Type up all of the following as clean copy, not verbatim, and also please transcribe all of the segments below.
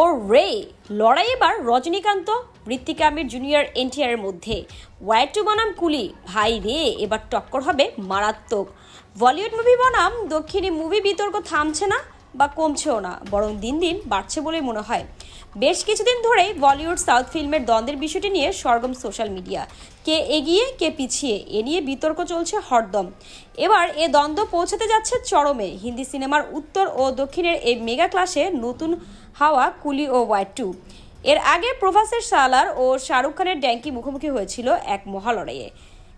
ও রে লড়াই এবার রজনীকান্ত, ঋত্বিক আমির জুনিয়র এনটিআর এর মধ্যে। ওয়াই টু বনাম কুলি, ভাই রে এবার টক্কর হবে মারাত্মক। বলিউড মুভি বনাম দক্ষিণী মুভি বিতর্ক থামছে না বা কমছেও না, বরং দিন দিন বাড়ছে বলে মনে হয়। বেশ কিছুদিন ধরেই বলিউড সাউথ ফিল্মের দ্বন্দ্বের বিষয়টি নিয়ে সরগম সোশ্যাল মিডিয়া। কে এগিয়ে কে পিছিয়ে এ নিয়ে বিতর্ক চলছে হরদম। এবার এ দ্বন্দ্ব পৌঁছাতে যাচ্ছে চরমে। হিন্দি সিনেমার উত্তর ও দক্ষিণের এই মেগা ক্লাসে নতুন হাওয়া কুলি ও ওয়াই টু। এর আগে প্রভাসের সালার ও শাহরুখ খানের ড্যাঙ্কি মুখোমুখি হয়েছিল এক মহা লড়াইয়ে।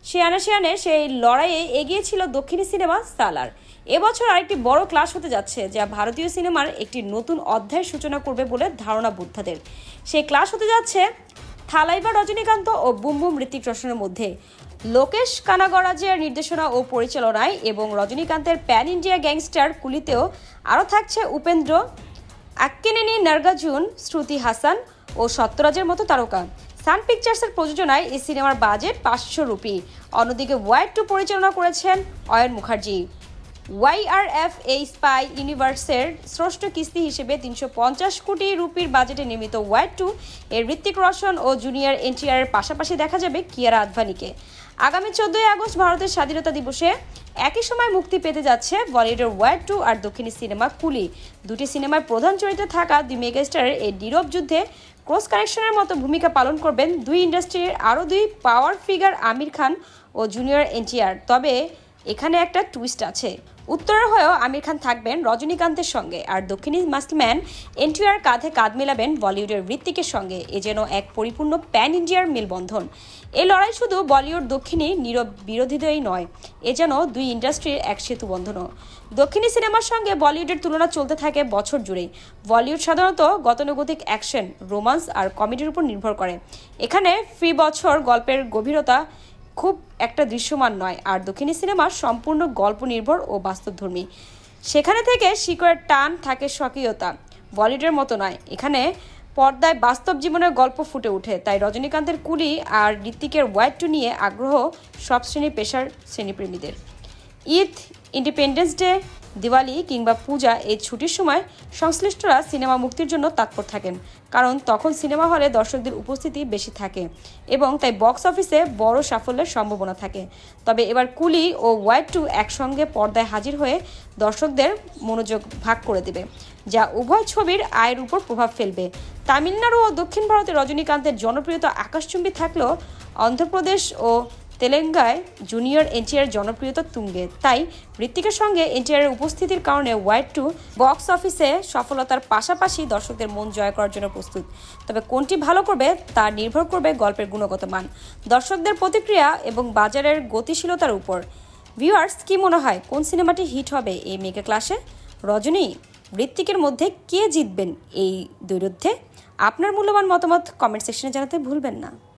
সেয়ানে সেই লড়াইয়ে এগিয়েছিল দক্ষিণী সিনেমা সালার। এবছর আরেকটি বড় ক্লাস হতে যাচ্ছে, যা ভারতীয় সিনেমার একটি নতুন অধ্যায়ের সূচনা করবে বলে ধারণা বোদ্ধাদের। সেই ক্লাস হতে যাচ্ছে থালাইভা রজনীকান্ত ও বুম বুম ঋত্বিক রোশনের মধ্যে। লোকেশ কানাগরাজের নির্দেশনা ও পরিচালনায় এবং রজনীকান্তের প্যান ইন্ডিয়া গ্যাংস্টার কুলিতেও আরও থাকছে উপেন্দ্র, আক্কিনেনি নাগার্জুন, শ্রুতি হাসান ও সত্যরাজের মতো তারকা। সান পিকচার্সের প্রযোজনায় এই সিনেমার বাজেট 500 রুপি। অন্যদিকে ওয়াই টু পরিচালনা করেছেন অয়ন মুখার্জি। ওয়াইআরএফ এই স্পাই ইউনিভার্সের ষষ্ঠ কিস্তি হিসেবে 350 কোটি রুপির বাজেটে নির্মিত ওয়াই টু এর ঋত্বিক রোশন ও জুনিয়র এনটিআর এর পাশাপাশি দেখা যাবে কিয়ারা আদভানিকে। আগামী 14 আগস্ট ভারতের স্বাধীনতা দিবসে একই সময় মুক্তি পেতে যাচ্ছে বলিউডের ওয়াই টু আর দক্ষিণী সিনেমা কুলি। দুটি সিনেমার প্রধান চরিত্রে থাকা দুই মেগাস্টারের এই নীরব যুদ্ধে ক্রস কানেকশনের মতো ভূমিকা পালন করবেন দুই ইন্ডাস্ট্রির আরও দুই পাওয়ার ফিগার আমির খান ও জুনিয়র এনটিআর। তবে এখানে একটা টুইস্ট আছে। উত্তরের হয়েও আমির খান থাকবেন রজনীকান্তের সঙ্গে, আর দক্ষিণী মাস্কম্যান এনটিআর কাঁধে কাঁধ মেলাবেন বলিউডের ঋত্বিকের সঙ্গে। এ যেন এক পরিপূর্ণ প্যান ইন্ডিয়ার মেলবন্ধন। এই লড়াই শুধু বলিউড দক্ষিণী নীরব বিরোধীদেরই নয়, এ যেন দুই ইন্ডাস্ট্রির এক সেতু বন্ধনও। দক্ষিণী সিনেমার সঙ্গে বলিউডের তুলনা চলতে থাকে বছর জুড়েই। বলিউড সাধারণত গতানুগতিক অ্যাকশন, রোমান্স আর কমেডির উপর নির্ভর করে। এখানে ফি বছর গল্পের গভীরতা খুব একটা দৃশ্যমান নয়, আর দক্ষিণী সিনেমা সম্পূর্ণ গল্প নির্ভর ও বাস্তবধর্মী। সেখানে থেকে শিকড়ের টান থাকে স্বকীয়তা। বলিউডের মতো নয়, এখানে পর্দায় বাস্তব জীবনের গল্প ফুটে ওঠে। তাই রজনীকান্তের কুলি আর ঋত্বিকের ওয়াই টু নিয়ে আগ্রহ সব শ্রেণী পেশার শ্রেণীপ্রেমীদের। ঈদ, ইন্ডিপেন্ডেন্স ডে, দিওয়ালি কিংবা পূজা এই ছুটির সময় সংশ্লিষ্টরা সিনেমা মুক্তির জন্য তৎপর থাকেন, কারণ তখন সিনেমা হলে দর্শকদের উপস্থিতি বেশি থাকে এবং তাই বক্স অফিসে বড় সাফল্যের সম্ভাবনা থাকে। তবে এবার কুলি ও ওয়াই টু একসঙ্গে পর্দায় হাজির হয়ে দর্শকদের মনোযোগ ভাগ করে দেবে, যা উভয় ছবির আয়ের উপর প্রভাব ফেলবে। তামিলনাড়ু ও দক্ষিণ ভারতে রজনীকান্তের জনপ্রিয়তা আকাশচুম্বী থাকলেও অন্ধ্রপ্রদেশ ও তেলেঙ্গানায় জুনিয়র এনটিআর জনপ্রিয়তা তুঙ্গে। তাই ঋত্বিকের সঙ্গে এনটিআর উপস্থিতির কারণে ওয়াই টু বক্স অফিসে সফলতার পাশাপাশি দর্শকদের মন জয় করার জন্য প্রস্তুত। তবে কোনটি ভালো করবে তা নির্ভর করবে গল্পের গুণগত মান, দর্শকদের প্রতিক্রিয়া এবং বাজারের গতিশীলতার উপর। ভিউয়ার্স, কি মনে হয় কোন সিনেমাটি হিট হবে এই মেগা ক্লাসে? রজনী, ঋত্বিকের মধ্যে কে জিতবেন এই দ্বৈরথে? আপনার মূল্যবান মতামত কমেন্ট সেকশনে জানাতে ভুলবেন না।